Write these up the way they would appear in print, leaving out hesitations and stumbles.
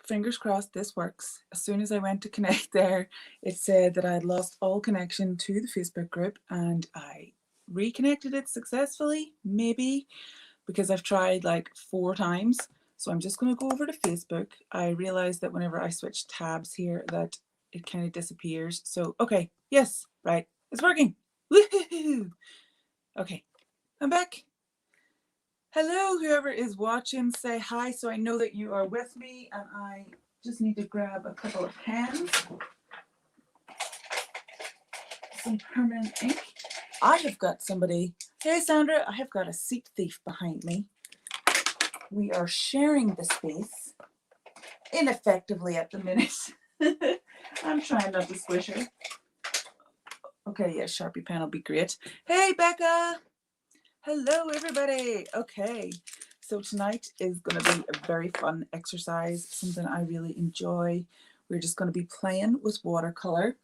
fingers crossed this works. As soon as I went to connect there, it said that I had lost all connection to the Facebook group, and I reconnected it successfully, maybe, because I've tried like 4 times. So I'm just going to go over to Facebook. I realized that whenever I switch tabs here that it kind of disappears. So, okay, yes, right, it's working. Woohoo! Okay, I'm back. Hello, whoever is watching, say hi so I know that you are with me, and I just need to grab a couple of pens, some permanent ink. I have got somebody, hey Sandra, I have got a seat thief behind me. We are sharing the space ineffectively at the minute. I'm trying not to squish her. Okay, yeah, Sharpie pen will be great. Hey Becca! Hello everybody! Okay, so tonight is going to be a very fun exercise, something I really enjoy. We're just going to be playing with watercolor.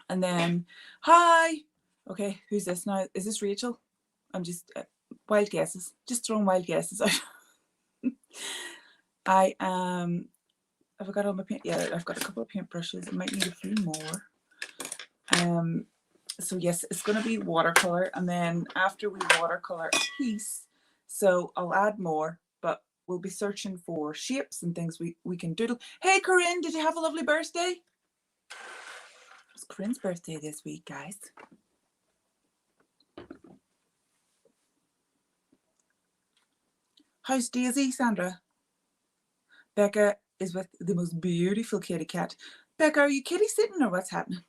And then, hi! Okay, who's this now? Is this Rachel? I'm just, wild guesses. Just throwing wild guesses out. I have I got all my paint? Yeah, I've got a couple of paintbrushes. I might need a few more. So yes, it's going to be watercolor, and then after we watercolor a piece, so I'll add more, but we'll be searching for shapes and things we can doodle. Hey Corinne, did you have a lovely birthday? It was Corinne's birthday this week, guys. How's Daisy, Sandra? Becca is with the most beautiful kitty cat. Becca, are you kitty sitting or what's happening?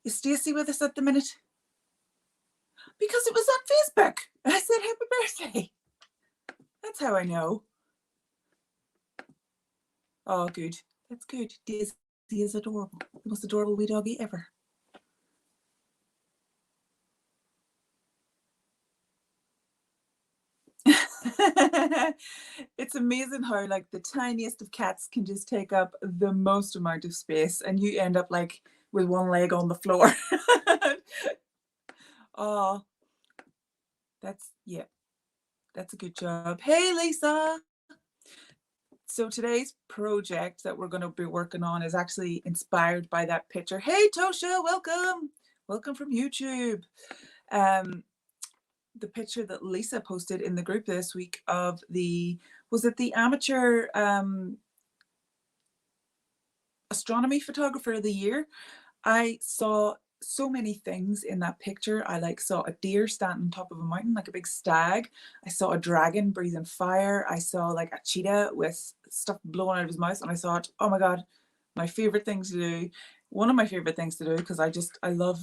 Is Stacey with us at the minute? Because it was on Facebook. I said happy birthday. That's how I know. Oh, good. That's good. Daisy is adorable. The most adorable wee doggy ever. It's amazing how like the tiniest of cats can just take up the most amount of space, and you end up like with one leg on the floor. Oh, that's a good job. Hey Lisa. So today's project that we're going to be working on is actually inspired by that picture. Hey Tosha, welcome from YouTube. The picture that Lisa posted in the group this week of was it the amateur astronomy photographer of the year? I saw so many things in that picture. I like saw a deer standing on top of a mountain like a big stag. I saw a dragon breathing fire. I saw like a cheetah with stuff blowing out of his mouth, and I thought, oh my god, my favorite thing to do, one of my favorite things to do, because I love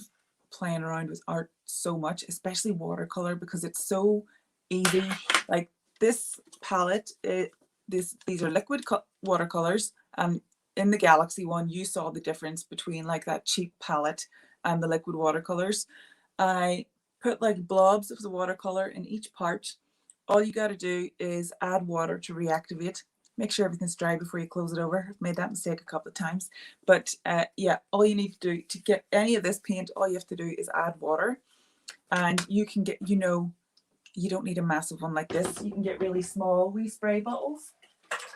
playing around with art so much, especially watercolor, because it's so easy. Like this palette, these are liquid watercolors. In the Galaxy one, you saw the difference between like that cheap palette and the liquid watercolors. I put like blobs of the watercolor in each part. All you got to do is add water to reactivate. Make sure everything's dry before you close it over. I've made that mistake a couple of times. But yeah, all you need to do to get any of this paint, all you have to do is add water. And you can get, you don't need a massive one like this. You can get really small wee spray bottles.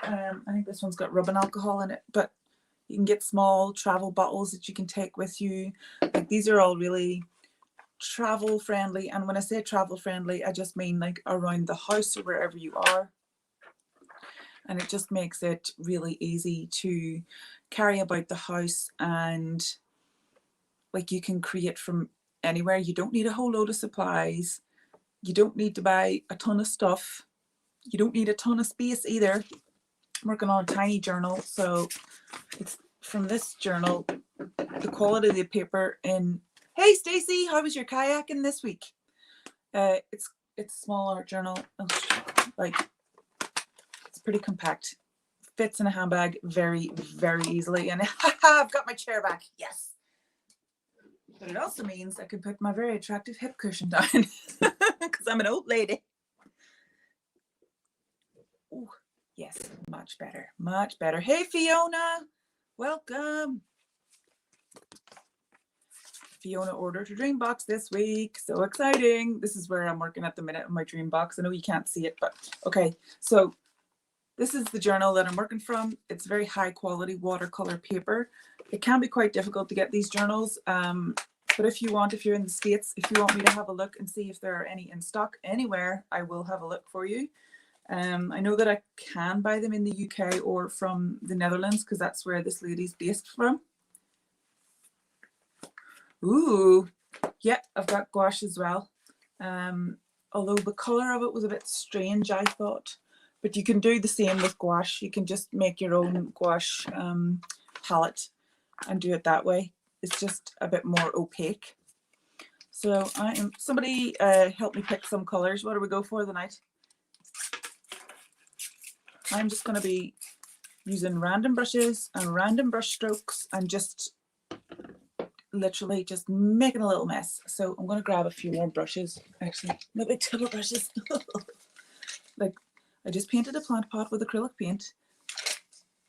I think this one's got rubbing alcohol in it, but you can get small travel bottles that you can take with you. Like these are all really travel friendly, and when I say travel friendly, I just mean like around the house or wherever you are, and it just makes it really easy to carry about the house, and like you can create from anywhere. You don't need a whole load of supplies. You don't need to buy a ton of stuff. You don't need a ton of space either. I'm working on a tiny journal, so it's from this journal, the quality of the paper in. Hey Stacey, how was your kayaking this week? It's a small art journal, like it's pretty compact, fits in a handbag very, very easily, and I've got my chair back, yes. But it also means I can put my very attractive hip cushion down because I'm an old lady. Ooh, yes, much better, much better. Hey Fiona, welcome. Fiona ordered her dream box this week. So exciting. This is where I'm working at the minute on my dream box. I know you can't see it, but okay. So This is the journal that I'm working from. It's very high quality watercolor paper. It can be quite difficult to get these journals, but if you want, if you're in the States, if you want me to have a look and see if there are any in stock anywhere, I will have a look for you. I know that I can buy them in the UK or from the Netherlands, because that's where this lady's based from. Ooh, yeah, I've got gouache as well. Although the colour of it was a bit strange, I thought. But you can do the same with gouache. You can just make your own gouache palette and do it that way. It's just a bit more opaque. So somebody help me pick some colours. What do we go for tonight? I'm just going to be using random brushes and random brush strokes and just literally just making a little mess. So I'm going to grab a few more brushes, actually. No big table brushes. Like, I just painted a plant pot with acrylic paint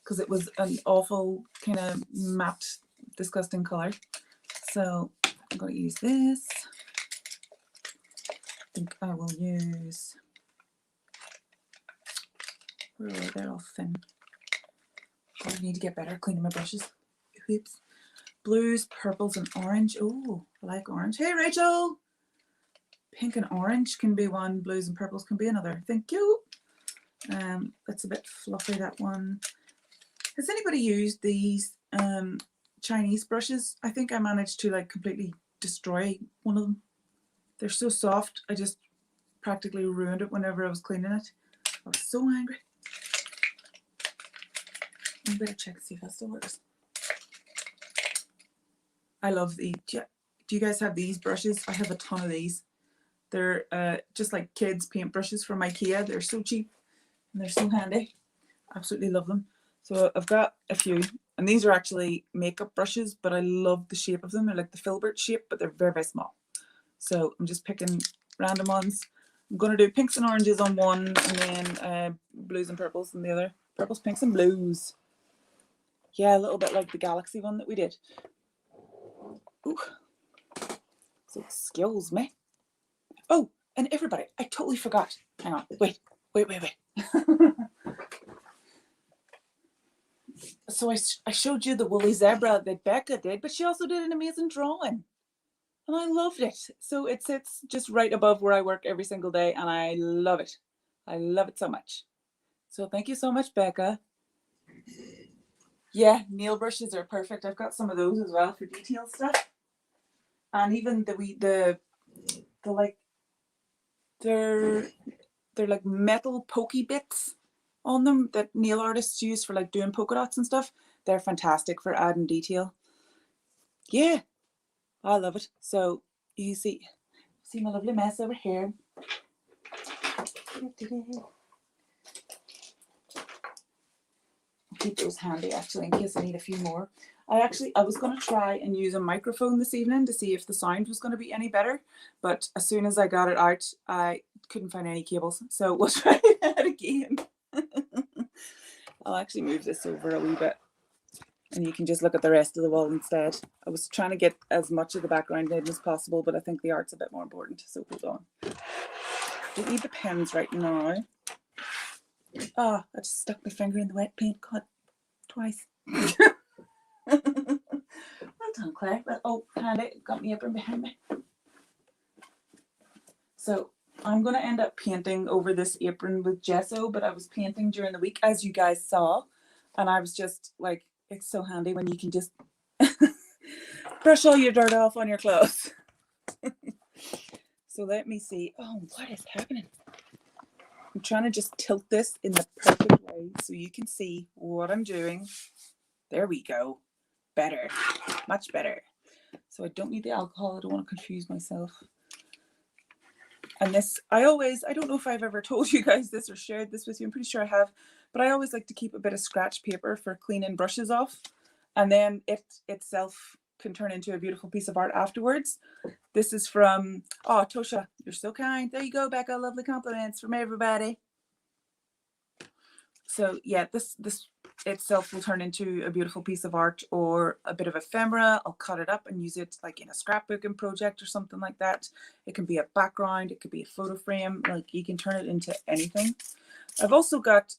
because it was an awful kind of matte, disgusting colour. So I'm going to use this. I think I will use... Oh, they're all thin. I need to get better at cleaning my brushes. Oops. Blues, purples, and orange. Oh, I like orange. Hey, Rachel! Pink and orange can be one. Blues and purples can be another. Thank you. That's a bit fluffy, that one. Has anybody used these Chinese brushes? I think I managed to like completely destroy one of them. They're so soft. I just practically ruined it whenever I was cleaning it. I was so angry. I better check and see if that still works. I love the, do you guys have these brushes? I have a ton of these. They're just like kids paintbrushes from IKEA. They're so cheap and they're so handy. Absolutely love them. So I've got a few, and these are actually makeup brushes, but I love the shape of them. They're like the filbert shape, but they're very, very small. So I'm just picking random ones. I'm going to do pinks and oranges on one, and then blues and purples on the other. Purples, pinks, and blues. Yeah, a little bit like the galaxy one that we did. Ooh. So excuse me. Oh, and everybody, I totally forgot. Hang on, wait. So I showed you the woolly zebra that Becca did, but she also did an amazing drawing. And I loved it. So it sits just right above where I work every single day, and I love it. I love it so much. So thank you so much, Becca. Yeah, nail brushes are perfect. I've got some of those as well for detail stuff. And even the like, they're like metal pokey bits on them that nail artists use for like doing polka dots and stuff. They're fantastic for adding detail. Yeah, I love it. So you see my lovely mess over here. Keep those handy actually in case I need a few more. I was going to try and use a microphone this evening to see if the sound was going to be any better, but as soon as I got it out, I couldn't find any cables, so we'll try that again. I'll actually move this over a wee bit and you can just look at the rest of the wall instead. I was trying to get as much of the background in as possible, but I think the art's a bit more important, so hold on. Don't need the pens right now. Ah, I just stuck my finger in the wet paint. God, twice. Well done, Claire. Well, oh, handy, got me apron behind me. So I'm going to end up painting over this apron with gesso, but I was painting during the week, as you guys saw, and I was just like, it's so handy when you can just brush all your dirt off on your clothes. So let me see. Oh, what is happening? I'm trying to just tilt this in the perfect way so you can see what I'm doing. There we go. Better. Much better. So I don't need the alcohol. I don't want to confuse myself. And this, I don't know if I've ever told you guys this or shared this with you. I'm pretty sure I have. But I always like to keep a bit of scratch paper for cleaning brushes off. And then it itself can turn into a beautiful piece of art afterwards. This is from, oh, Tosha, you're so kind. There you go, Becca. Lovely compliments from everybody. So yeah, this itself will turn into a beautiful piece of art or a bit of ephemera. I'll cut it up and use it like in a scrapbooking project or something like that. It can be a background, it could be a photo frame, like you can turn it into anything. I've also got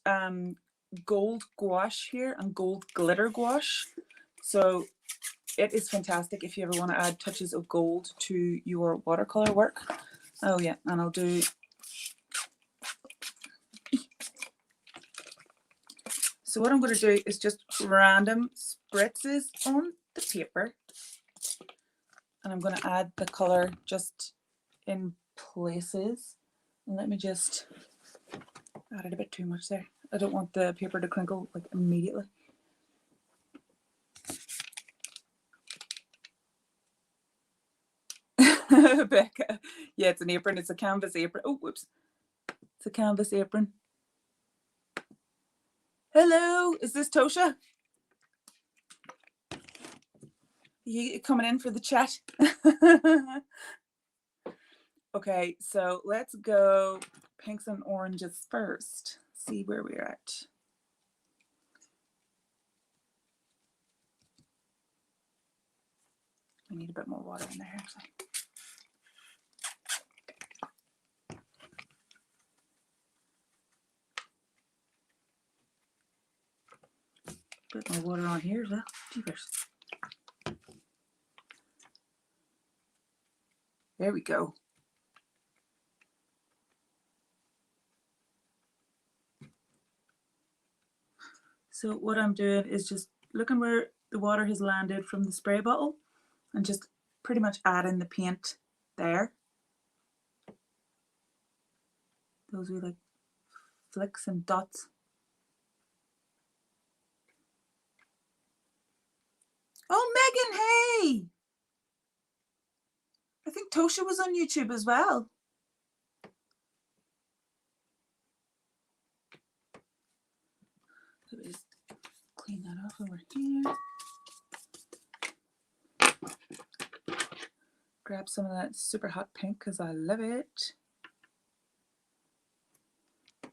gold gouache here and gold glitter gouache. So it is fantastic if you ever want to add touches of gold to your watercolor work. Oh yeah, and I'll do... So what I'm going to do is just random spritzes on the paper. And I'm going to add the colour just in places. And let me just... added a bit too much there. I don't want the paper to crinkle like immediately. Becca. Yeah, it's an apron. It's a canvas apron. Oh, whoops. It's a canvas apron. Hello, is this Tosha? You coming in for the chat? Okay, so let's go pinks and oranges first. See where we're at. I need a bit more water in there, actually. A bit more water on here as well. Jeepers. There we go. So what I'm doing is just looking where the water has landed from the spray bottle and just pretty much adding the paint there. Those are like flicks and dots. Oh, Megan, hey! I think Tosha was on YouTube as well. Let me just clean that off over here. Grab some of that super hot pink because I love it. I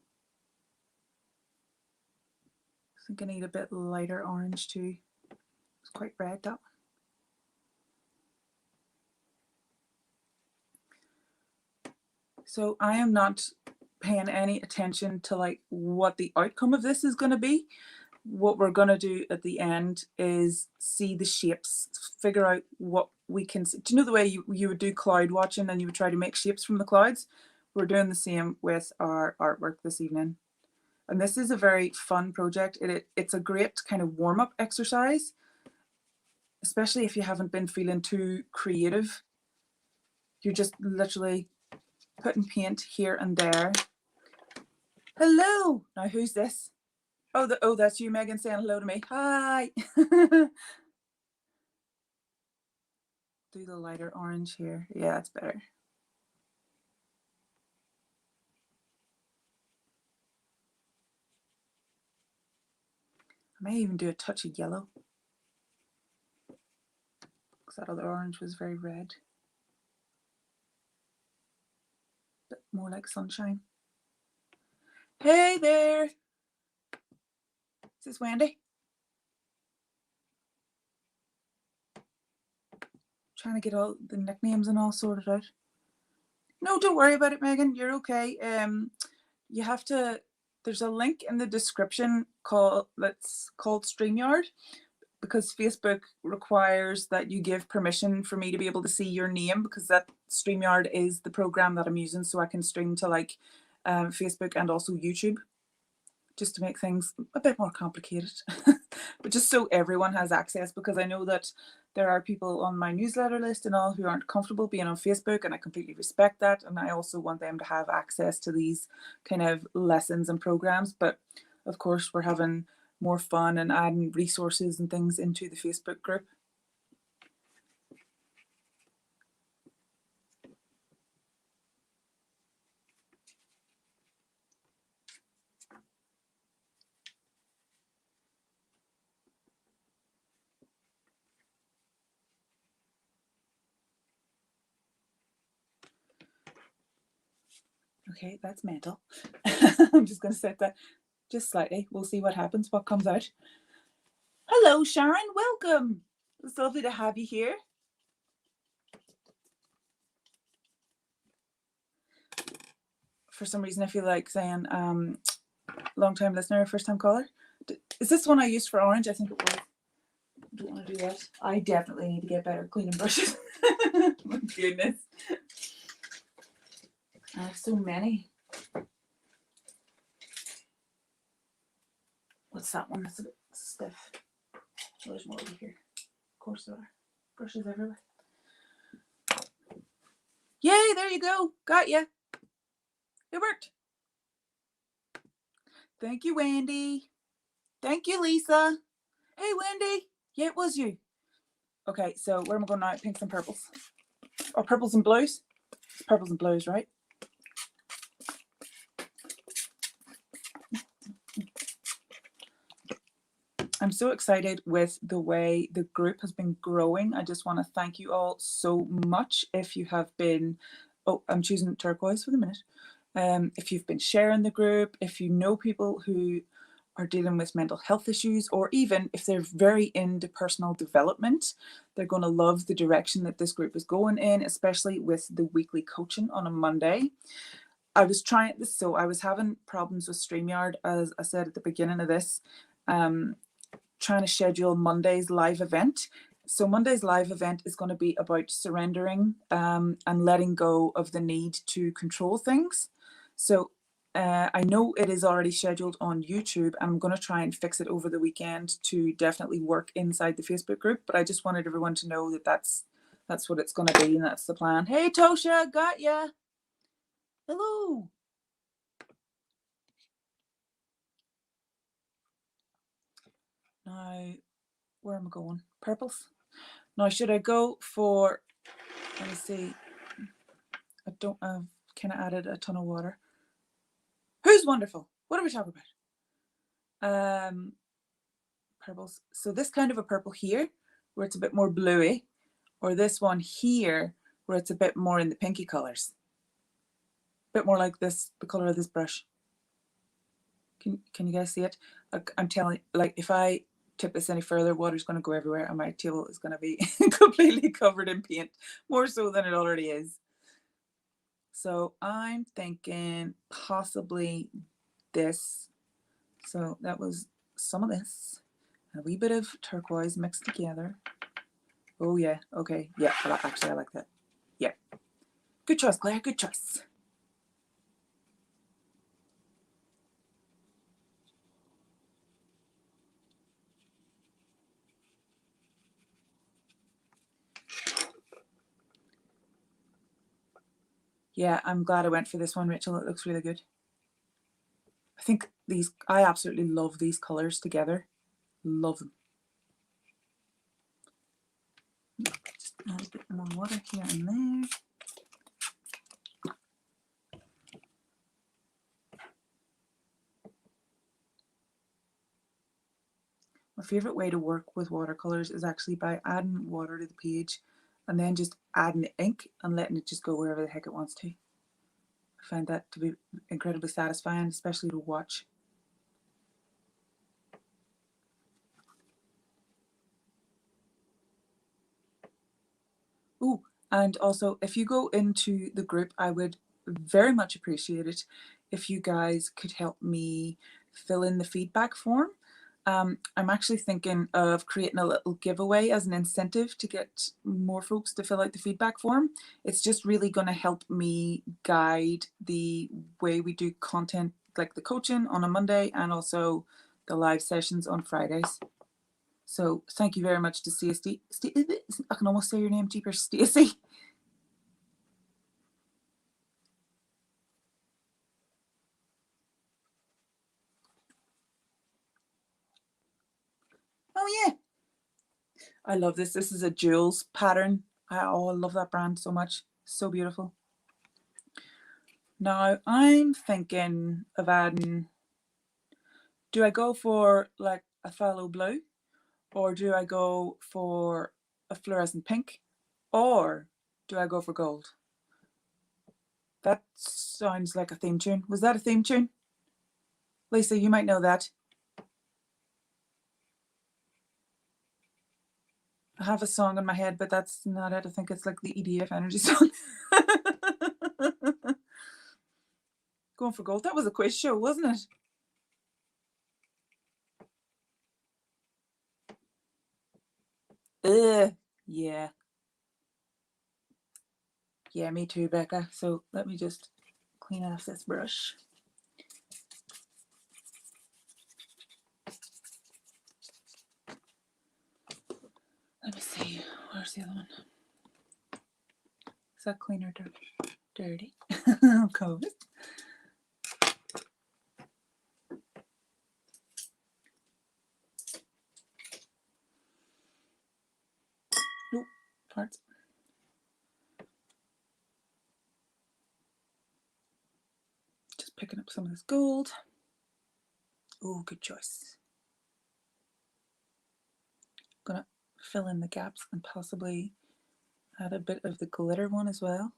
think I need a bit lighter orange too. It's quite red, that one. So I am not paying any attention to like what the outcome of this is going to be. What we're going to do at the end is see the shapes, figure out what we can see. Do you know the way you would do cloud watching and you would try to make shapes from the clouds? We're doing the same with our artwork this evening. And this is a very fun project. It's a great kind of warm-up exercise, especially if you haven't been feeling too creative. You're just literally putting paint here and there. Hello! Now who's this? Oh, that's you, Megan, saying hello to me. Hi! Do the lighter orange here. Yeah, that's better. I may even do a touch of yellow, because that other orange was very red. But more like sunshine. Hey there! Is this Wendy? Trying to get all the nicknames and all sorted out. No, don't worry about it, Megan. You're okay. You have to... There's a link in the description that's called StreamYard, because Facebook requires that you give permission for me to be able to see your name, because that StreamYard is the program that I'm using so I can stream to like Facebook and also YouTube, just to make things a bit more complicated. But just so everyone has access, because I know that there are people on my newsletter list and all who aren't comfortable being on Facebook, and I completely respect that. And I also want them to have access to these kind of lessons and programs. But of course, we're having more fun and adding resources and things into the Facebook group. Okay, that's mental. I'm just going to set that just slightly. We'll see what happens, what comes out. Hello, Sharon. Welcome. It's lovely to have you here. For some reason, I feel like saying long time listener, first time caller. Is this one I used for orange? I think it was. I don't want to do that. I definitely need to get better cleaning brushes. My goodness. I have so many. What's that one? That's a bit stiff. Oh, there's more over here. Of course there are. Brushes everywhere. Yay, there you go. Got ya. It worked. Thank you, Wendy. Thank you, Lisa. Hey, Wendy. Yeah, it was you. Okay, so where am I going now? Pinks and purples. Or purples and blues? It's purples and blues, right? I'm so excited with the way the group has been growing. I just want to thank you all so much. If you have been, oh, I'm choosing turquoise for the minute. If you've been sharing the group, if you know people who are dealing with mental health issues, or even if they're very into personal development, they're going to love the direction that this group is going in, especially with the weekly coaching on a Monday. I was trying this, so I was having problems with StreamYard, as I said at the beginning of this. Trying to schedule Monday's live event. So Monday's live event is going to be about surrendering and letting go of the need to control things. So I know it is already scheduled on YouTube, and I'm going to try and fix it over the weekend to definitely work inside the Facebook group. But I just wanted everyone to know that that's what it's going to be, and that's the plan. Hey, Tosha, got ya. Hello. Now, where am I going? Purples. Now, should I go for, let me see, I don't have, kind of added a ton of water. Who's wonderful? What are we talking about? Purples. So this kind of a purple here, where it's a bit more bluey, or this one here, where it's a bit more in the pinky colors. A bit more like this, the color of this brush. Can you guys see it? I'm telling you, like, if I tip this any further, water's going to go everywhere, and my table is going to be completely covered in paint, more so than it already is. So I'm thinking possibly this. So that was some of this, a wee bit of turquoise mixed together. Oh yeah, okay, yeah, actually I like that. Yeah, good choice, Claire, good choice. Yeah, I'm glad I went for this one, Rachel. It looks really good. I think these, I absolutely love these colors together. Love them. Just add a bit more water here and there. My favorite way to work with watercolors is actually by adding water to the page and then just adding the ink and letting it just go wherever the heck it wants to. I find that to be incredibly satisfying, especially to watch. Oh, and also if you go into the group, I would very much appreciate it if you guys could help me fill in the feedback form. I'm actually thinking of creating a little giveaway as an incentive to get more folks to fill out the feedback form. It's just really going to help me guide the way we do content, like the coaching on a Monday and also the live sessions on Fridays. So thank you very much to Stacey. I can almost say your name, Jeepers, Stacey. Oh yeah, I love this. This is a Jules pattern. I love that brand so much. So beautiful. Now I'm thinking of adding, do I go for like a phthalo blue, or do I go for a fluorescent pink, or do I go for gold? That sounds like a theme tune. Was that a theme tune? Lisa, you might know that. I have a song in my head, but that's not it. I think it's like the EDF energy song. Going for gold. That was a quiz show, wasn't it? Yeah. Yeah, me too, Becca. So let me just clean off this brush. Let me see. Where's the other one? Is that clean or dirty? Cold. Nope. Parts. Just picking up some of this gold. Oh, good choice. Gonna fill in the gaps and possibly add a bit of the glitter one as well.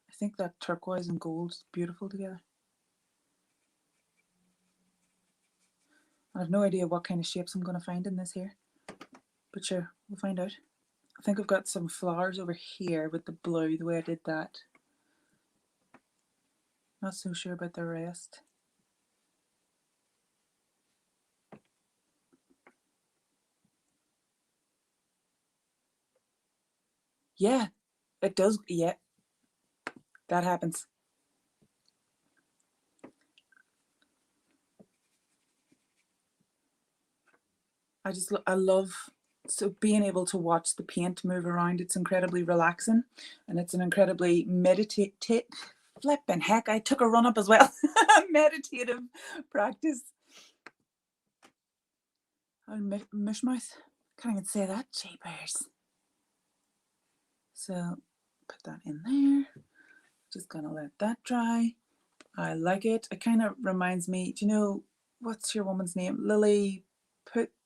I think that turquoise and gold is beautiful together. I have no idea what kind of shapes I'm going to find in this here, but sure, we'll find out. I think I've got some flowers over here with the blue, the way I did that. Not so sure about the rest. Yeah, it does. Yeah, that happens. I love being able to watch the paint move around. It's incredibly relaxing, and it's an incredibly meditative. Flipping heck, I took a run up as well. Meditative practice. Oh, mishmouth. Can't even say that. Jeepers. So put that in there. Just gonna let that dry. I like it. It kind of reminds me. Do you know what's your woman's name? Lily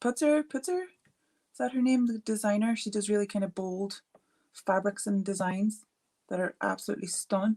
Putzer. Is that her name? The designer. She does really kind of bold fabrics and designs that are absolutely stunning.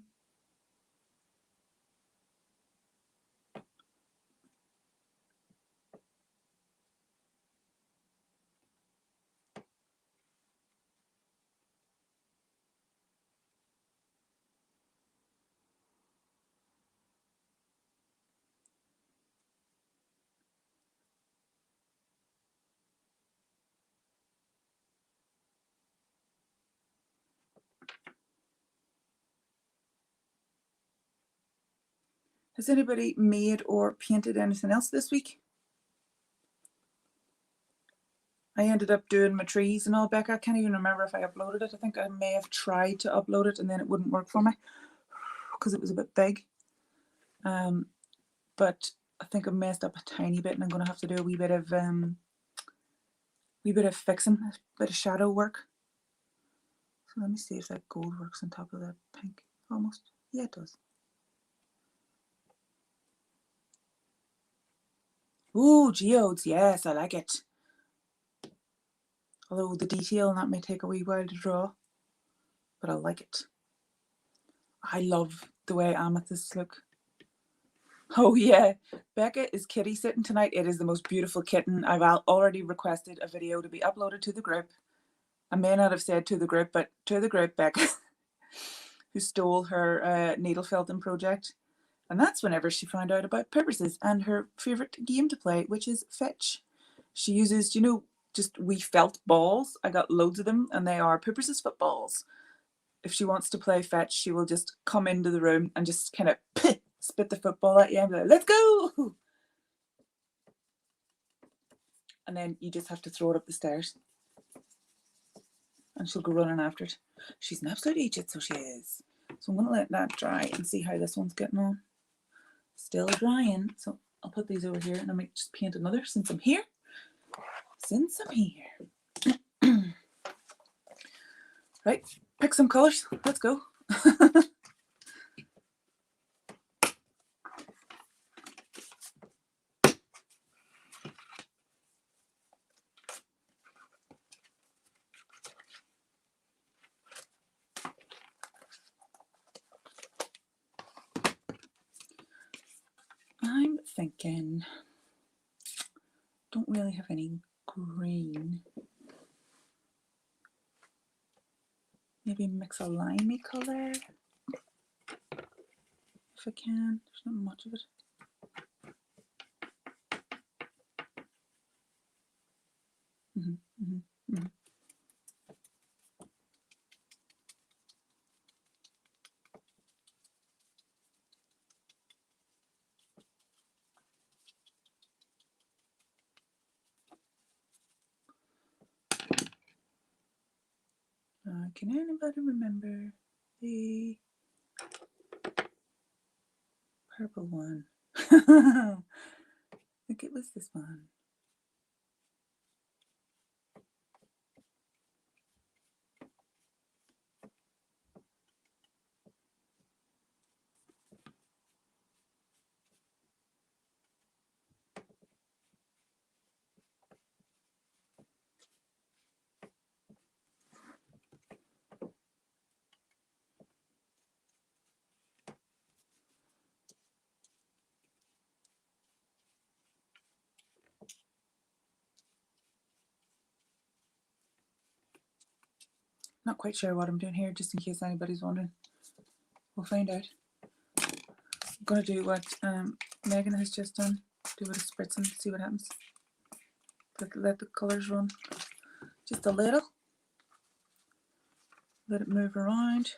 Has anybody made or painted anything else this week? I ended up doing my trees and all, Becca. I can't even remember if I uploaded it. I think I may have tried to upload it and then it wouldn't work for me because it was a bit big. But I think I messed up a tiny bit and I'm going to have to do a wee bit of fixing, a bit of shadow work. So let me see if that gold works on top of that pink. Almost. Yeah, it does. Ooh, geodes. Yes, I like it. Although the detail on that may take a wee while to draw, but I like it. I love the way amethysts look. Oh yeah, Becca is kitty sitting tonight. It is the most beautiful kitten. I've already requested a video to be uploaded to the group. I may not have said to the group, but to the group, Becca, who stole her needle felting project. And that's whenever she found out about Poppies and her favourite game to play, which is fetch. She uses, you know, just wee felt balls. I got loads of them, and they are Poppies footballs. If she wants to play fetch, she will just come into the room and just kind of spit the football at you and be like, let's go! And then you just have to throw it up the stairs. And she'll go running after it. She's an absolute idiot, so she is. So I'm going to let that dry and see how this one's getting on. Still drying. So I'll put these over here and I might just paint another since I'm here. Right, pick some colours. Let's go. I'm thinking, don't really have any green. Maybe mix a limey colour if I can. There's not much of it. Can anybody remember the purple one? I think it was this one. Not quite sure what I'm doing here, just in case anybody's wondering. We'll find out. I'm going to do what Megan has just done. Do a bit of spritzing, see what happens. Let the colours run just a little. Let it move around.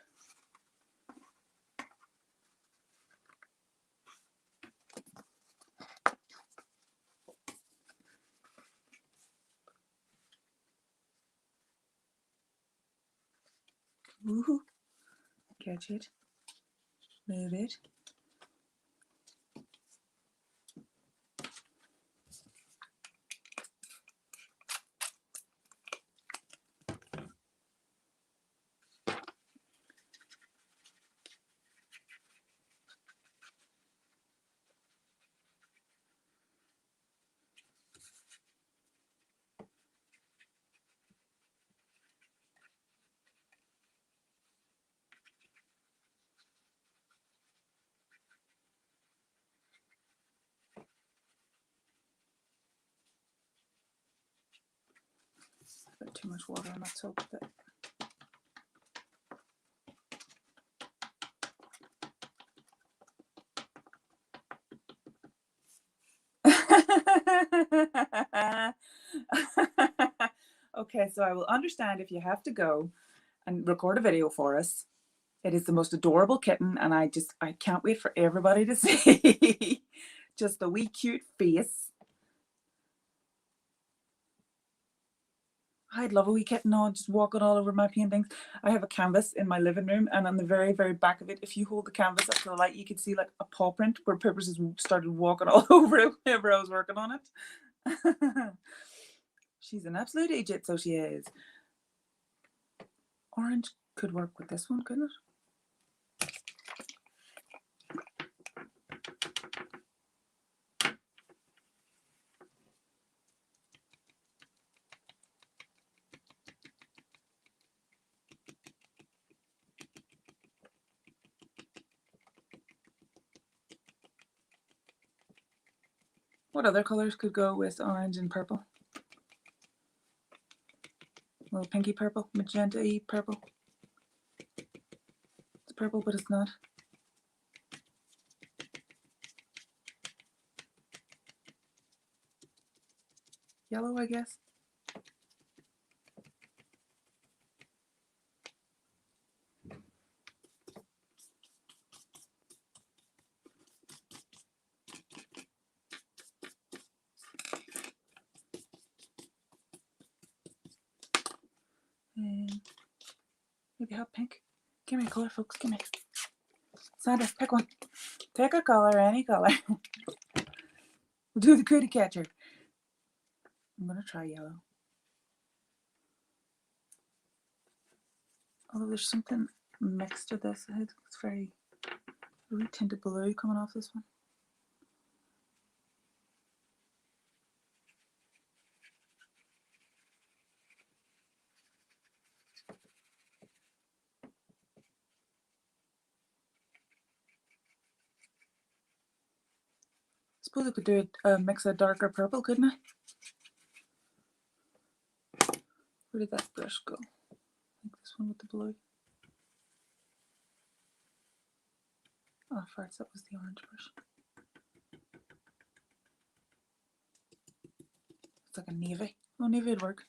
Woohoo! Catch it. Move it. Put too much water on that soap bit. Okay, so I will understand if you have to go and record a video for us. It is the most adorable kitten, and I can't wait for everybody to see just the wee cute face. I'd love a wee kitten on just walking all over my paintings. I have a canvas in my living room, and on the very, very back of it, if you hold the canvas up to the light, you can see like a paw print where Peppers has started walking all over it whenever I was working on it. She's an absolute idiot, so she is. Orange could work with this one, couldn't it? What other colours could go with orange and purple? A little pinky purple, magenta-y purple. It's purple, but it's not. Yellow, I guess. And maybe hot pink. Give me a colour, folks. Give me. Sandra, pick one. Pick a colour, any colour. We'll do the cootie catcher. I'm going to try yellow. Although there's something mixed to this. It's very really tinted blue coming off this one. Suppose I could do a mix of darker purple, couldn't I? Where did that brush go? I think this one with the blue. Oh, farts, that was the orange brush. It's like a navy. Oh, navy would work.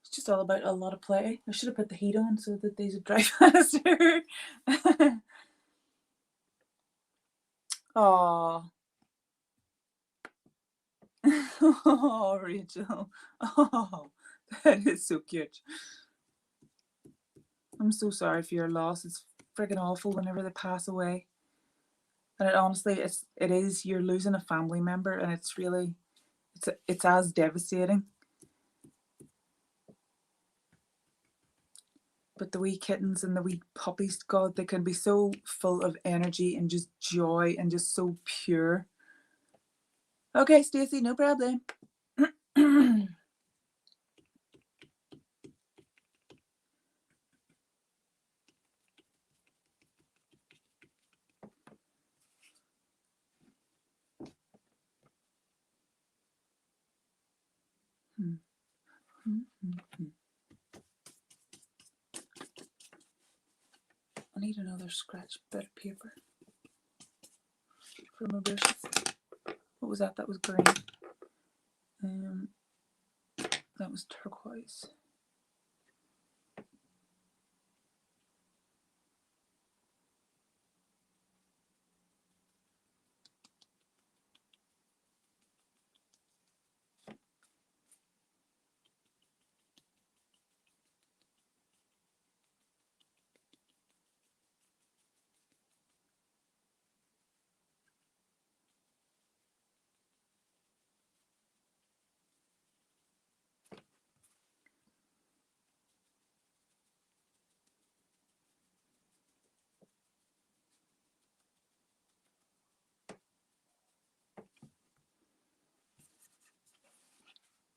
It's just all about a lot of play. I should have put the heat on so that these would dry faster. Oh. Oh, Rachel. Oh, that is so cute. I'm so sorry for your loss. It's friggin' awful whenever they pass away. And it honestly, it is, you're losing a family member, and it's really, it's as devastating. But the wee kittens and the wee puppies, God, they can be so full of energy and just joy and just so pure. Okay, Stacey, no problem. I need another scratch bit of paper for my brushes. What was that? That was green. That was turquoise.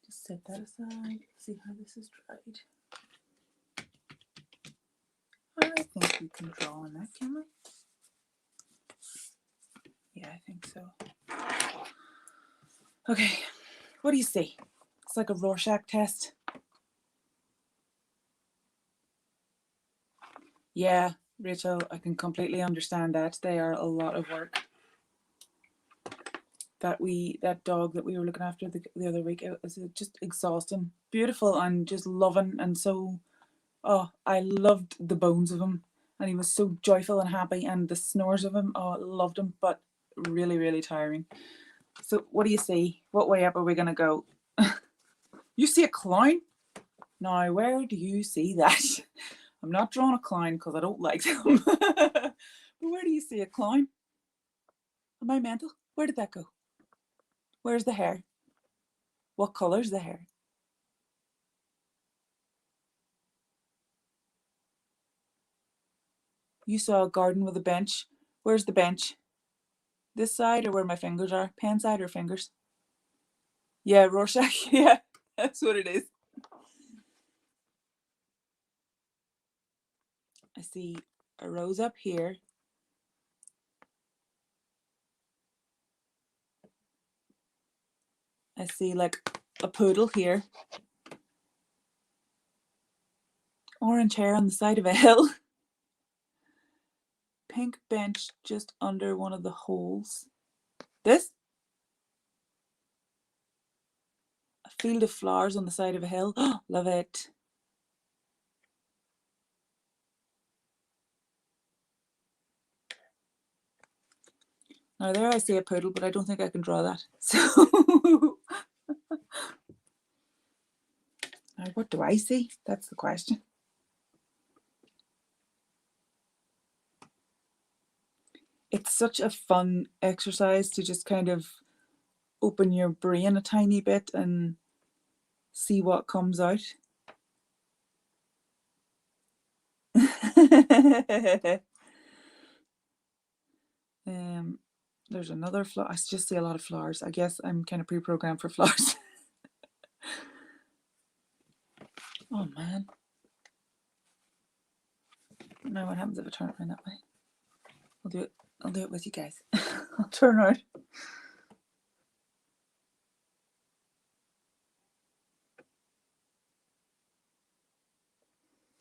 Just set that aside, see how this is dried. I think we can draw on that, can we? Yeah, I think so. Okay, what do you see? It's like a Rorschach test. Yeah, Rachel, I can completely understand that. They are a lot of work. That dog that we were looking after the other week, it was just exhausting. Beautiful and just loving, and so, oh, I loved the bones of him, and he was so joyful and happy, and the snores of him, oh, I loved him, but really, really tiring. So what do you see? What way up are we going to go? You see a clown? Now, where do you see that? I'm not drawing a clown because I don't like them. But where do you see a clown? Am I mental? Where did that go? Where's the hair? What colour's the hair? You saw a garden with a bench. Where's the bench? This side or where my fingers are? Pen side or fingers? Yeah, Rorschach. Yeah, that's what it is. I see a rose up here. I see like a poodle here. Orange hair on the side of a hill. Pink bench just under one of the holes. This? A field of flowers on the side of a hill. Oh, love it. Now there I see a poodle, but I don't think I can draw that. So now what do I see? That's the question. It's such a fun exercise to just kind of open your brain a tiny bit and see what comes out. There's another flower. I just see a lot of flowers. I guess I'm kind of pre-programmed for flowers. Oh man. Now what happens if I turn it around that way? I'll do it with you guys. I'll turn around.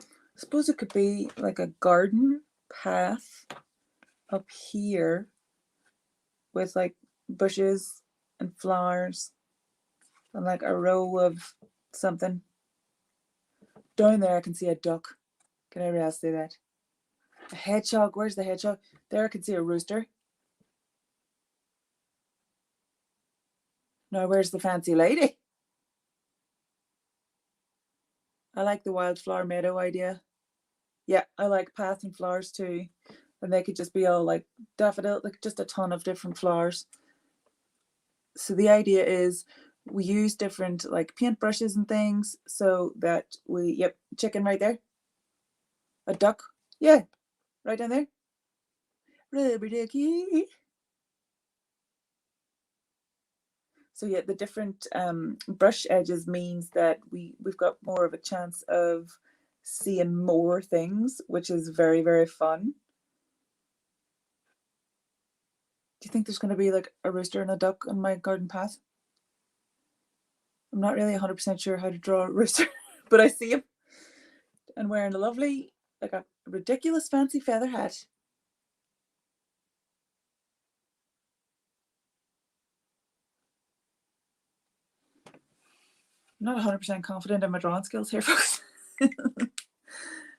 I suppose it could be like a garden path up here with like bushes and flowers and like a row of something. Down there I can see a duck. Can everybody else see that? A hedgehog. Where's the hedgehog? There I can see a rooster. Now where's the fancy lady? I like the wildflower meadow idea. Yeah, I like path and flowers too. And they could just be all like daffodil, like just a ton of different flowers. So the idea is we use different like paintbrushes and things so that we, yep, chicken right there. A duck. Yeah, right down there. Rubber ducky. So yeah, the different brush edges means that we've got more of a chance of seeing more things, which is very, very fun. Do you think there's going to be like a rooster and a duck on my garden path? I'm not really 100% sure how to draw a rooster, but I see him and wearing a lovely, like a ridiculous fancy feather hat. I'm not 100% confident in my drawing skills here, folks.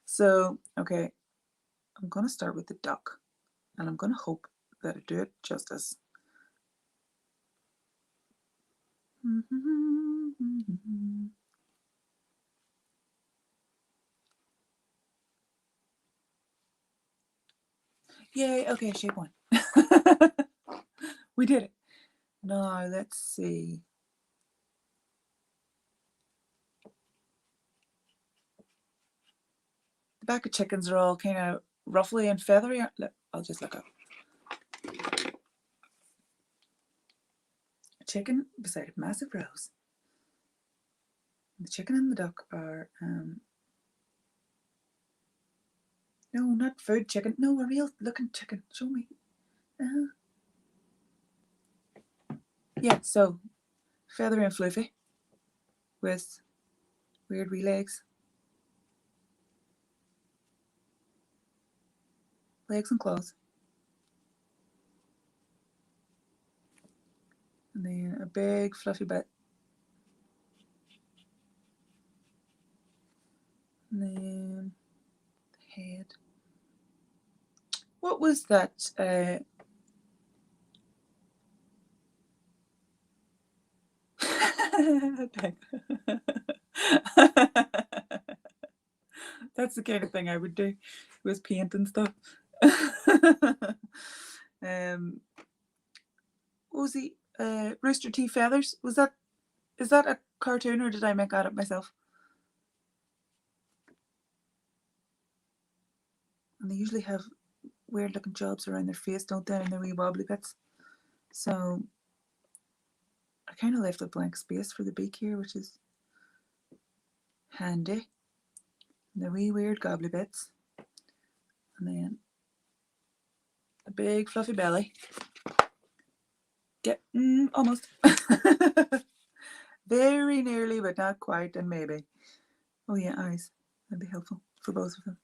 So, okay, I'm going to start with the duck and I'm going to hope that I do it justice. Yay, okay, shape one. We did it. Now, let's see. The back of chickens are all kind of ruffly and feathery. I'll just look up. A chicken beside a massive rose. The chicken and the duck are, no, not food chicken. No, a real looking chicken. Show me. Yeah, so feathery and fluffy with weird wee legs. Legs and claws. And then a big fluffy butt. And then the head. What was that? That's the kind of thing I would do with paint and stuff. What was he? Rooster Teeth Feathers? Is that a cartoon or did I make that up myself? And they usually have weird looking jobs around their face, don't they? And their wee wobbly bits. So I kind of left a blank space for the beak here, which is handy. And the wee weird gobbly bits. And then a big fluffy belly. Get almost. Very nearly, but not quite, and maybe. Oh yeah, eyes. That'd be helpful for both of them.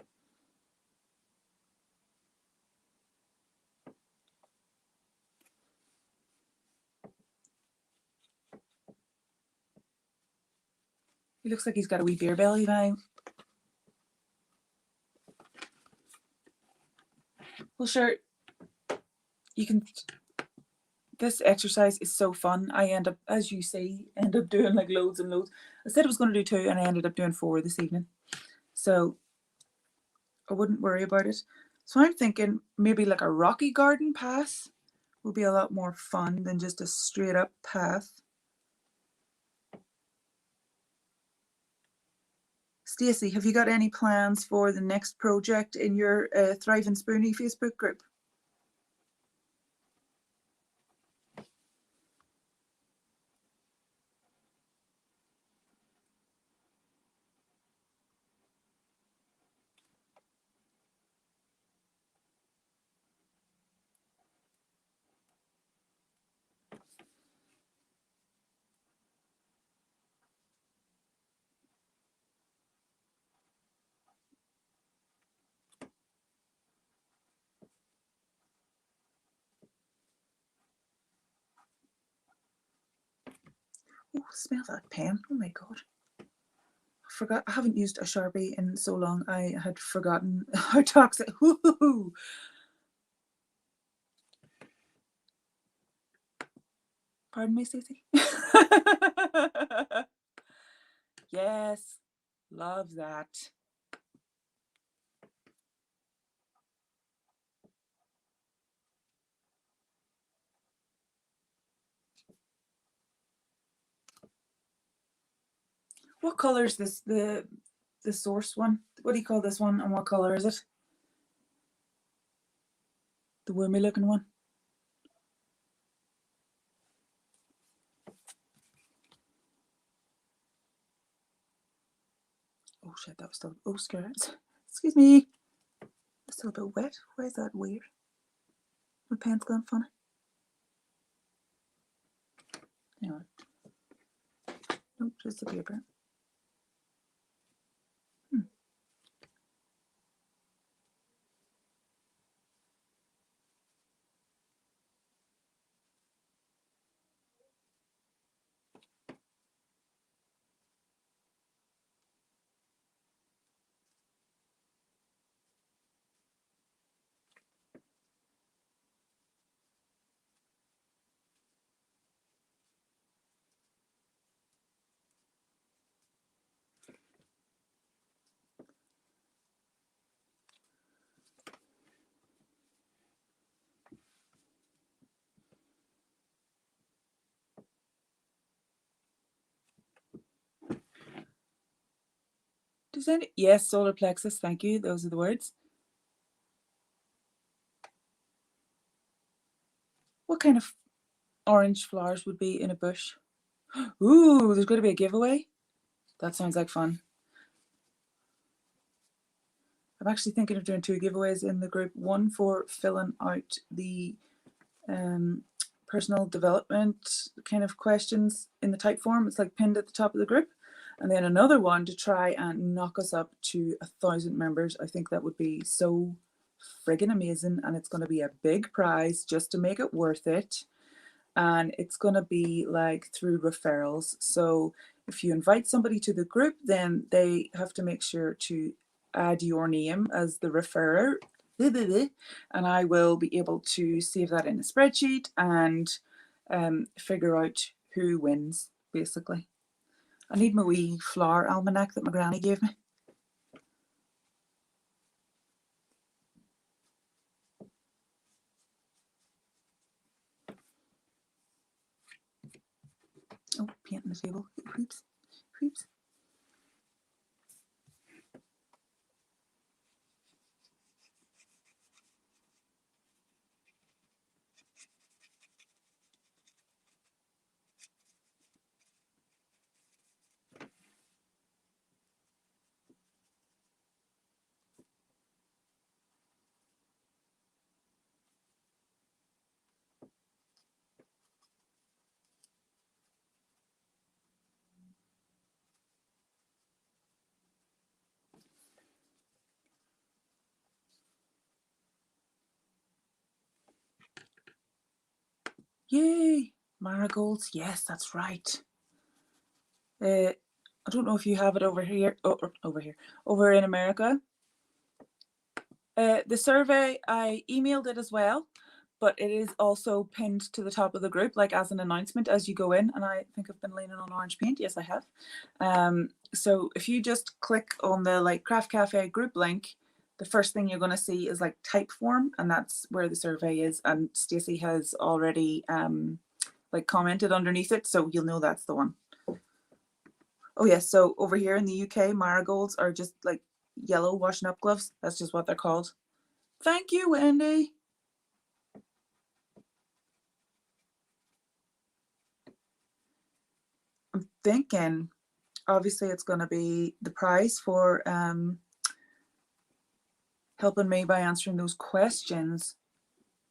He looks like he's got a wee beer belly vibe. Well, sure. You can. This exercise is so fun. I end up, as you see, doing like loads and loads. I said I was going to do 2 and I ended up doing 4 this evening. So I wouldn't worry about it. So I'm thinking maybe like a rocky garden path will be a lot more fun than just a straight up path. Stacey, have you got any plans for the next project in your Thriving Spoonie Facebook group? Oh, smell that pen. Oh my God. I haven't used a Sharpie in so long. I had forgotten how toxic. Woo-hoo-hoo. Pardon me, Stacey. Yes, love that. What color is this? The source one? What do you call this one? And what color is it? The wormy looking one? Oh shit, that was still, oh, skirts. Excuse me. It's still a bit wet. Why is that weird? My pen's gone funny. Hang on. Nope, just the paper. Does any, yes, solar plexus, thank you. Those are the words. What kind of orange flowers would be in a bush? Ooh, there's going to be a giveaway. That sounds like fun. I'm actually thinking of doing 2 giveaways in the group. One for filling out the personal development kind of questions in the type form. It's like pinned at the top of the group. And then another one to try and knock us up to 1,000 members. I think that would be so friggin' amazing. And it's going to be a big prize just to make it worth it. And it's going to be like through referrals. So if you invite somebody to the group, then they have to make sure to add your name as the referrer, and I will be able to save that in a spreadsheet and figure out who wins, basically. I need my wee flower almanac that my granny gave me. Oh, paint on the table. Creeps. Creeps. Yay! Marigolds. Yes, that's right. I don't know if you have it over here. Over in America. The survey, I emailed it as well, but it is also pinned to the top of the group, like as an announcement as you go in. And I think I've been leaning on orange paint. Yes, I have. So if you just click on the like Craft Cafe group link, the first thing you're going to see is like type form, and that's where the survey is. And Stacey has already like commented underneath it, so you'll know that's the one. Oh yes, so over here in the UK, marigolds are just like yellow washing up gloves. That's just what they're called. Thank you, Wendy. I'm thinking, obviously, it's going to be the prize for helping me by answering those questions.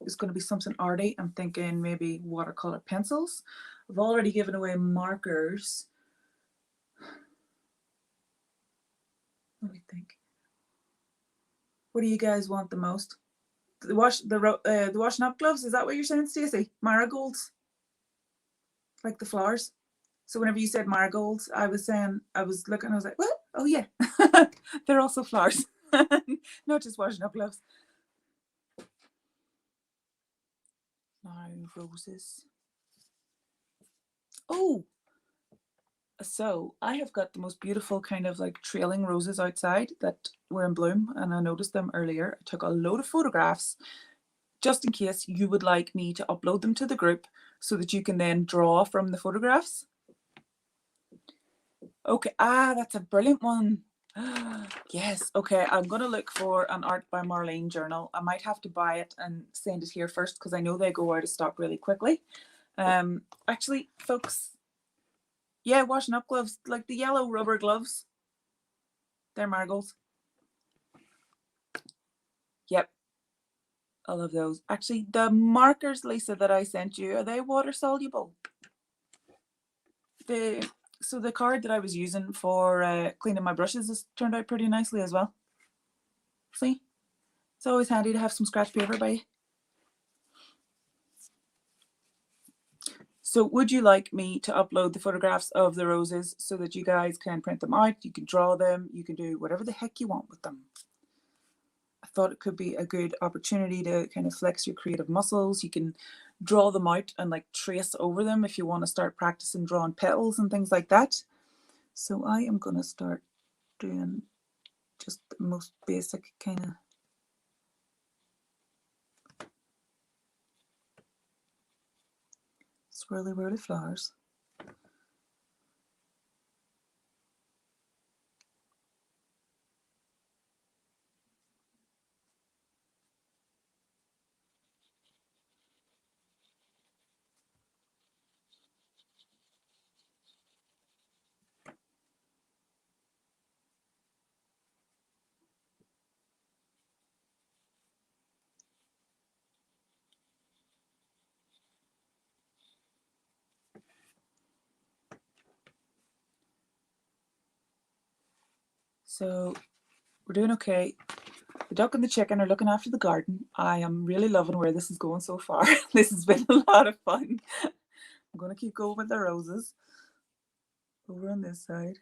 It's going to be something arty. I'm thinking maybe watercolor pencils. I've already given away markers. Let me think. What do you guys want the most? The washing up gloves? Is that what you're saying, Stacey? Marigolds, like the flowers. So whenever you said marigolds, I was looking, I was like, what? Oh yeah, they're also flowers, not just washing up gloves. Now roses. Oh, so I have got the most beautiful kind of like trailing roses outside that were in bloom, and I noticed them earlier. I took a load of photographs just in case you would like me to upload them to the group so that you can then draw from the photographs. Okay, that's a brilliant one. Yes, okay, I'm going to look for an Art by Marlene journal. I might have to buy it and send it here first because I know they go out of stock really quickly. Actually, folks, yeah, washing up gloves, like the yellow rubber gloves. They're marigolds. Yep, I love those. Actually, the markers, Lisa, that I sent you, are they water soluble? So the card that I was using for cleaning my brushes has turned out pretty nicely as well. See? It's always handy to have some scratch paper by you. So would you like me to upload the photographs of the roses so that you guys can print them out? You can draw them. You can do whatever the heck you want with them. I thought it could be a good opportunity to kind of flex your creative muscles. You can draw them out and like trace over them if you want to start practicing drawing petals and things like that. So I am going to start doing just the most basic kind of swirly whirly flowers. So we're doing okay. The duck and the chicken are looking after the garden. I am really loving where this is going so far. This has been a lot of fun. I'm going to keep going with the roses over on this side.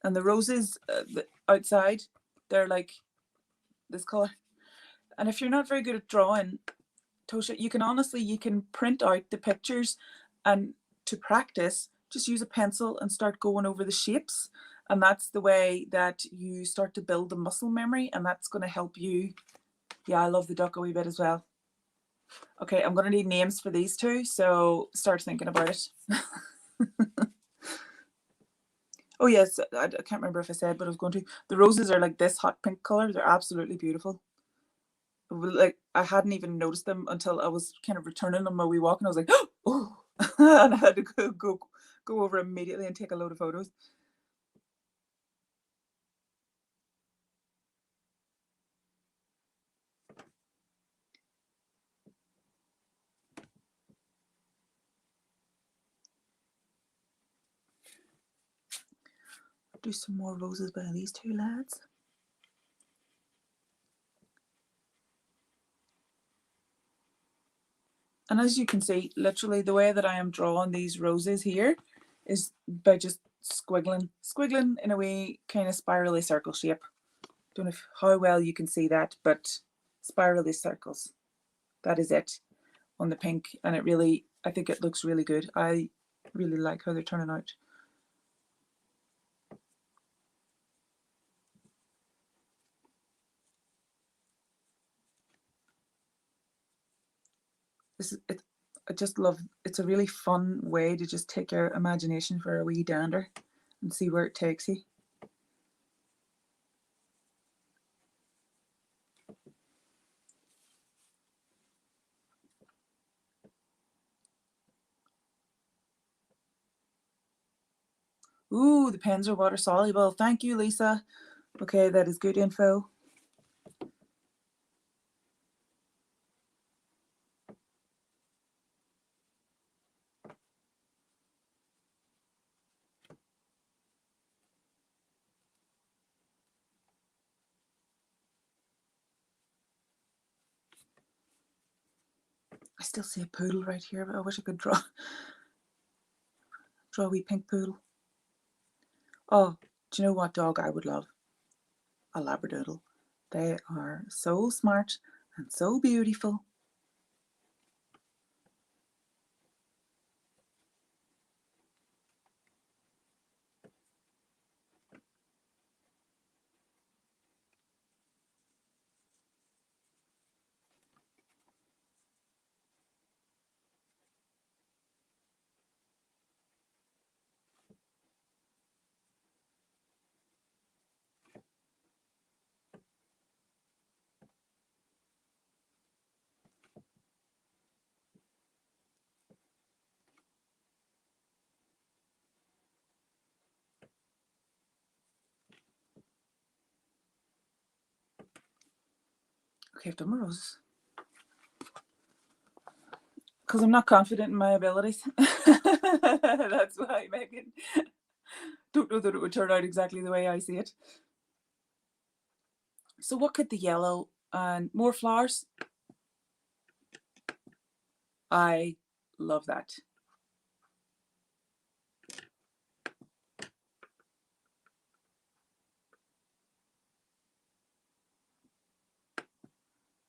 And the roses outside, they're like this color. And if you're not very good at drawing, Tosha, you can print out the pictures, and to practice, just use a pencil and start going over the shapes. And that's the way that you start to build the muscle memory, and that's going to help you. Yeah, I love the duck a wee bit as well. Okay, I'm going to need names for these two, so start thinking about it. Oh yes, I can't remember if I said, but I was going to. The roses are like this hot pink color. They're absolutely beautiful. Like I hadn't even noticed them until I was kind of returning on my wee walk, and I was like, oh, and I had to go over immediately and take a load of photos. Do some more roses by these two lads. And as you can see, literally the way that I am drawing these roses here is by just squiggling in a way kind of spirally circle shape. Don't know how well you can see that, but spirally circles. That is it on the pink, and it really, I think it looks really good. I really like how they're turning out. This is it. I just love. It's a really fun way to just take your imagination for a wee dander and see where it takes you. Ooh, the pens are water soluble. Thank you, Lisa. Okay, that is good info. still see a poodle right here, but I wish I could draw a wee pink poodle. Oh, do you know what dog I would love? A Labradoodle. They are so smart and so beautiful. Okay, I've done my roses. Because I'm not confident in my abilities. That's why, Megan. Don't know that it would turn out exactly the way I see it. So what could the yellow and more flowers? I love that.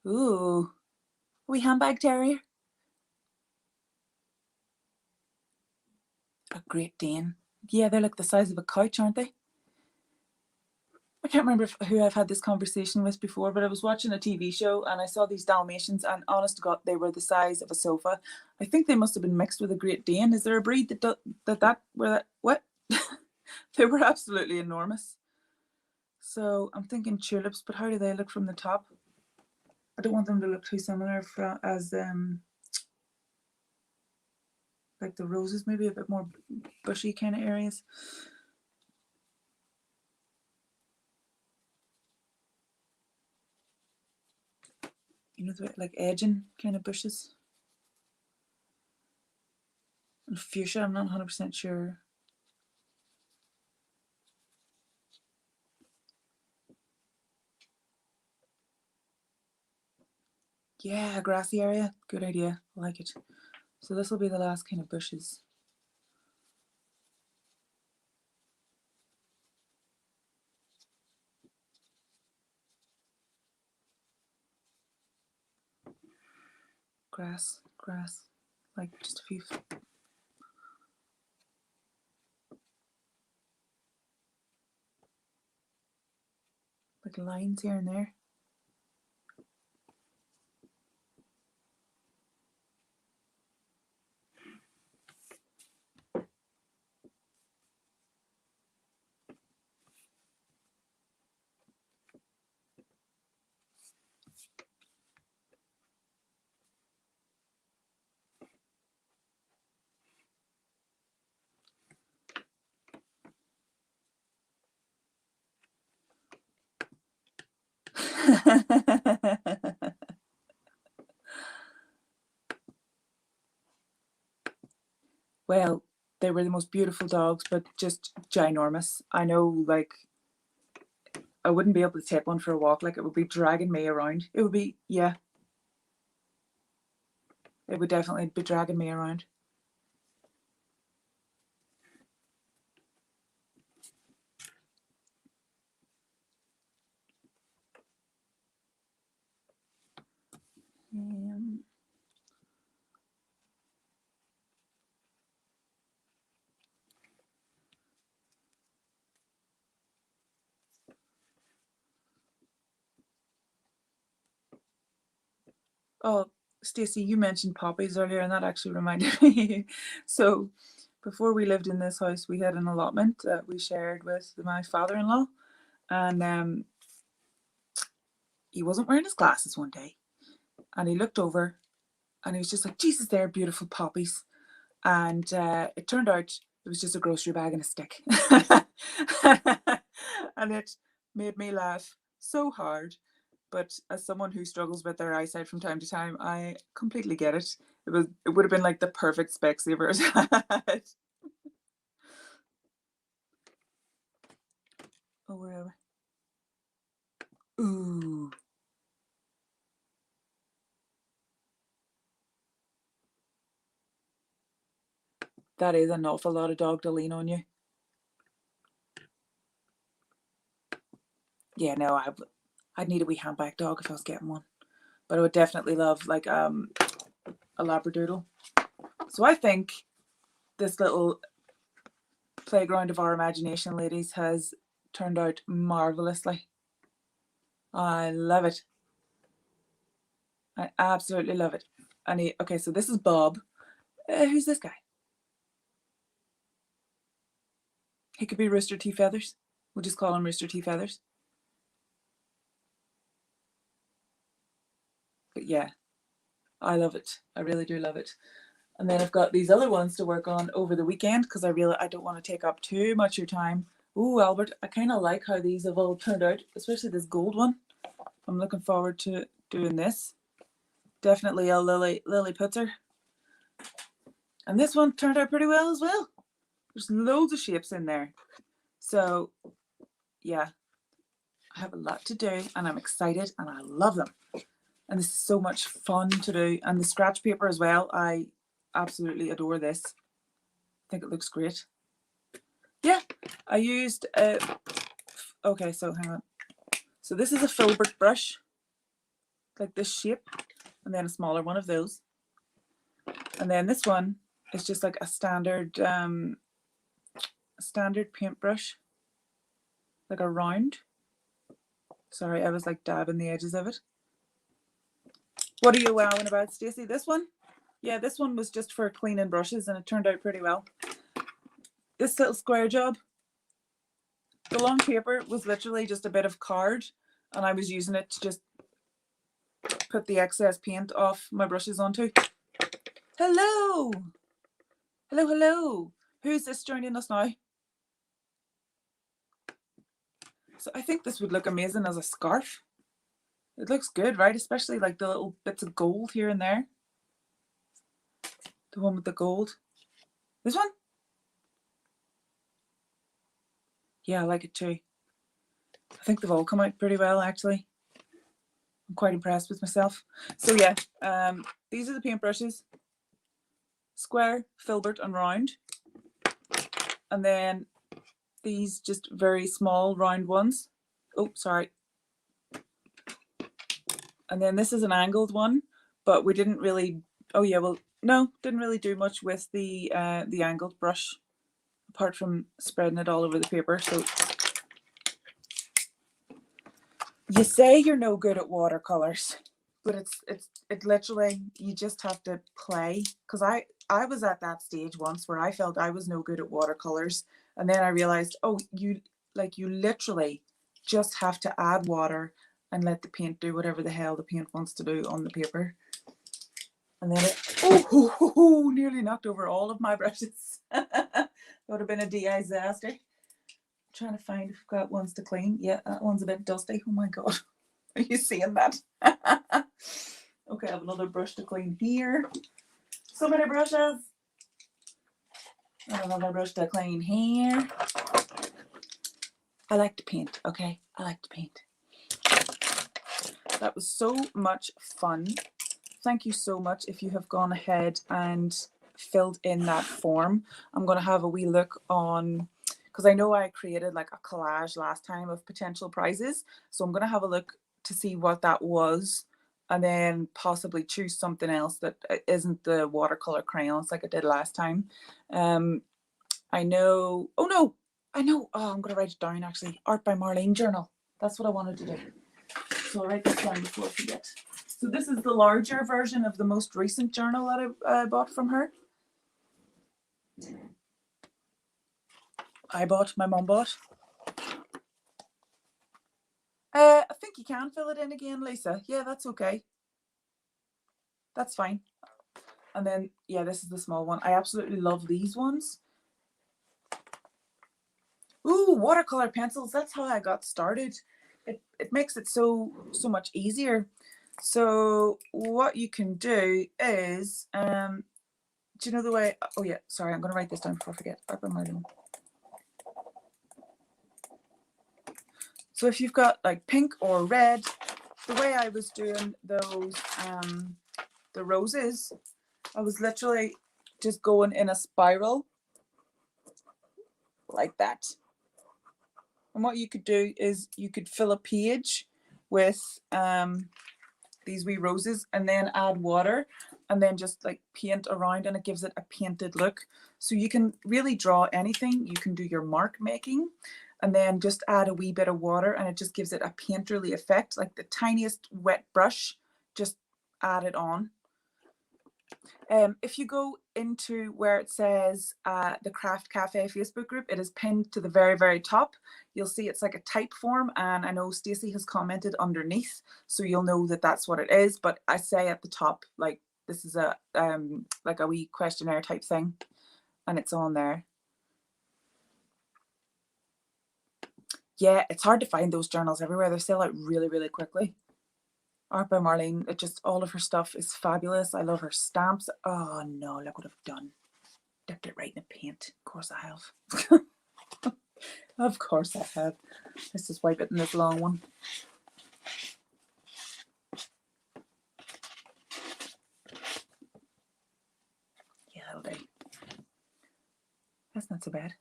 Ooh, wee handbag terrier. A Great Dane. Yeah, they're like the size of a couch, aren't they? I can't remember who I've had this conversation with before, but I was watching a TV show and I saw these Dalmatians, and honest to God, they were the size of a sofa. I think they must have been mixed with a Great Dane. Is there a breed what? They were absolutely enormous. So I'm thinking tulips, but how do they look from the top? I don't want them to look too similar as like the roses, maybe a bit more bushy kind of areas. You know, like edging kind of bushes. And fuchsia, I'm not 100% sure. Yeah, grassy area. Good idea. I like it. So this will be the last kind of bushes. Grass, like just a few. Like lines here and there. Well, they were the most beautiful dogs, but just ginormous. I know, like, I wouldn't be able to take one for a walk. Like, it would be dragging me around. It would be, yeah. It would definitely be dragging me around. Oh, Stacey, you mentioned poppies earlier, and that actually reminded me. So, before we lived in this house, we had an allotment that we shared with my father-in-law, and he wasn't wearing his glasses one day, and he looked over, and he was just like, "Jesus, they're beautiful poppies," and it turned out it was just a grocery bag and a stick, and it made me laugh so hard. But as someone who struggles with their eyesight from time to time, I completely get it. It would have been like the perfect Specsaver. Oh, wherever. Ooh. That is an awful lot of dog to lean on you. Yeah, no, I'd need a wee handbag dog if I was getting one. But I would definitely love like a Labradoodle. So I think this little playground of our imagination, ladies, has turned out marvelously. I love it. I absolutely love it. Okay, so this is Bob. Who's this guy? He could be Rooster T. Feathers. We'll just call him Rooster T. Feathers. But yeah, I love it. I really do love it. And then I've got these other ones to work on over the weekend because I don't want to take up too much of your time. Ooh, Albert, I kind of like how these have all turned out, especially this gold one. I'm looking forward to doing this. Definitely a Lily Putzer. And this one turned out pretty well as well. There's loads of shapes in there. So yeah, I have a lot to do and I'm excited and I love them. And this is so much fun to do. And the scratch paper as well. I absolutely adore this. I think it looks great. Yeah, I used okay, so hang on. So this is a filbert brush, like this shape, and then a smaller one of those. And then this one is just like a standard paintbrush, like a round. Sorry, I was like dabbing the edges of it. What are you wowing about, Stacey? This one? Yeah, this one was just for cleaning brushes and it turned out pretty well. This little square job, the long paper was literally just a bit of card and I was using it to just put the excess paint off my brushes onto. Hello! Hello, hello. Who's this joining us now? So I think this would look amazing as a scarf. It looks good, right? Especially like the little bits of gold here and there. The one with the gold. This one? Yeah, I like it too. I think they've all come out pretty well, actually. I'm quite impressed with myself. So yeah, these are the paintbrushes. Square, filbert and round. And then these just very small round ones. Oh, sorry. And then this is an angled one, but we didn't really, oh yeah, well, no, didn't really do much with the angled brush, apart from spreading it all over the paper. So you say you're no good at watercolors, but it literally, you just have to play. Because I was at that stage once where I felt I was no good at watercolors, and then I realized, oh, you literally just have to add water and let the paint do whatever the hell the paint wants to do on the paper. And then it nearly knocked over all of my brushes. That would have been a disaster. Trying to find if I've got ones to clean. Yeah, that one's a bit dusty. Oh my god. Are you seeing that? Okay, I have another brush to clean here. So many brushes. And another brush to clean here. I like to paint, okay? I like to paint. That was so much fun. Thank you so much if you have gone ahead and filled in that form. I'm going to have a wee look on, because I know I created like a collage last time of potential prizes. So I'm going to have a look to see what that was and then possibly choose something else that isn't the watercolor crayons like I did last time. I know, oh, I'm going to write it down actually. Art by Marlene journal. That's what I wanted to do. So I'll write this down before I forget. So this is the larger version of the most recent journal that I bought from her. My mum bought. I think you can fill it in again, Lisa. Yeah, that's okay. That's fine. And then, yeah, this is the small one. I absolutely love these ones. Ooh, watercolor pencils. That's how I got started. It makes it so much easier. So what you can do is, do you know the way? Oh yeah, sorry, I'm going to write this down before I forget. So if you've got like pink or red, the way I was doing those, the roses, I was literally just going in a spiral like that. And what you could do is you could fill a page with these wee roses and then add water and then just like paint around, and it gives it a painted look. So you can really draw anything. You can do your mark making and then just add a wee bit of water, and it just gives it a painterly effect, like the tiniest wet brush, just add it on. If you go into where it says the Craft Cafe Facebook group, it is pinned to the very, very top. You'll see it's like a type form, and I know Stacey has commented underneath, so you'll know that that's what it is. But I say at the top, like this is a like a wee questionnaire type thing, and it's on there. Yeah, it's hard to find those journals everywhere. They sell out really, really quickly. Art by Marlene, it just, all of her stuff is fabulous. I love her stamps. Oh no, look what I've done. Dipped it right in the paint. Of course I have. Of course I have. Let's just wipe it in this long one. Yeah, that'll do. That's not so bad.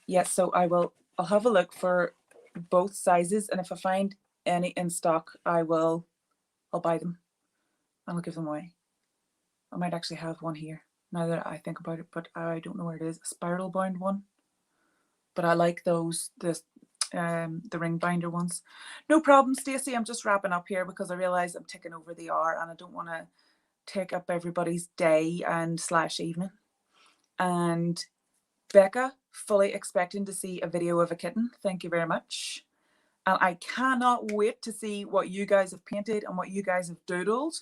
Yeah, so I'll have a look for both sizes, and if I find any in stock, I'll buy them and I'll give them away. I might actually have one here now that I think about it, but I don't know where it is. A spiral bound one, but I like those, the ring binder ones. No problem, Stacey. I'm just wrapping up here because I realize I'm ticking over the hour and I don't want to take up everybody's day and / evening. And Becca, fully expecting to see a video of a kitten. Thank you very much. And I cannot wait to see what you guys have painted and what you guys have doodled.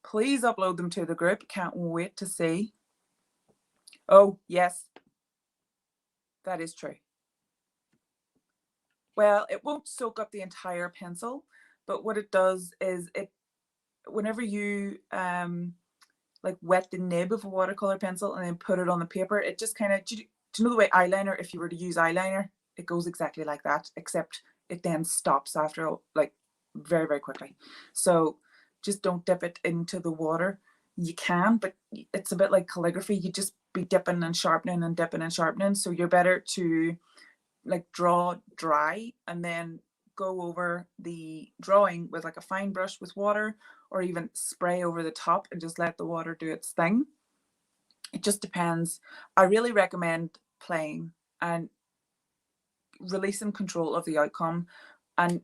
Please upload them to the group. Can't wait to see. Oh, yes. That is true. Well, it won't soak up the entire pencil, but what it does is whenever you like wet the nib of a watercolor pencil and then put it on the paper, it just kind of, do you know the way eyeliner, if you were to use eyeliner, it goes exactly like that, except it then stops after like very, very quickly. So just don't dip it into the water. You can, but it's a bit like calligraphy. You just be dipping and sharpening and dipping and sharpening. So you're better to like draw dry and then go over the drawing with like a fine brush with water, or even spray over the top and just let the water do its thing. It just depends. I really recommend playing and releasing control of the outcome. And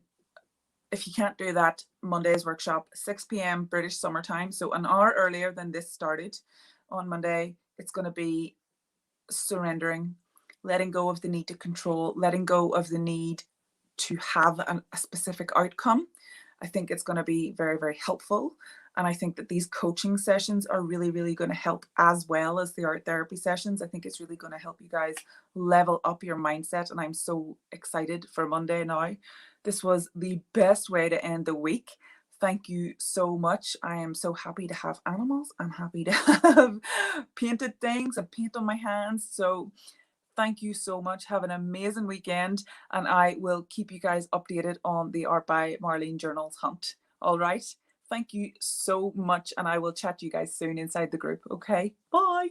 if you can't do that, Monday's workshop, 6 p.m. British summertime, so an hour earlier than this started on Monday. It's going to be surrendering, letting go of the need to control, letting go of the need to have a specific outcome. I think it's going to be very, very helpful. And I think that these coaching sessions are really, really going to help, as well as the art therapy sessions. I think it's really going to help you guys level up your mindset. And I'm so excited for Monday now. This was the best way to end the week. Thank you so much. I am so happy to have animals. I'm happy to have painted things and paint on my hands. So thank you so much. Have an amazing weekend, and I will keep you guys updated on the Art by Marlene Journals hunt. All right. Thank you so much, and I will chat to you guys soon inside the group. Okay. Bye.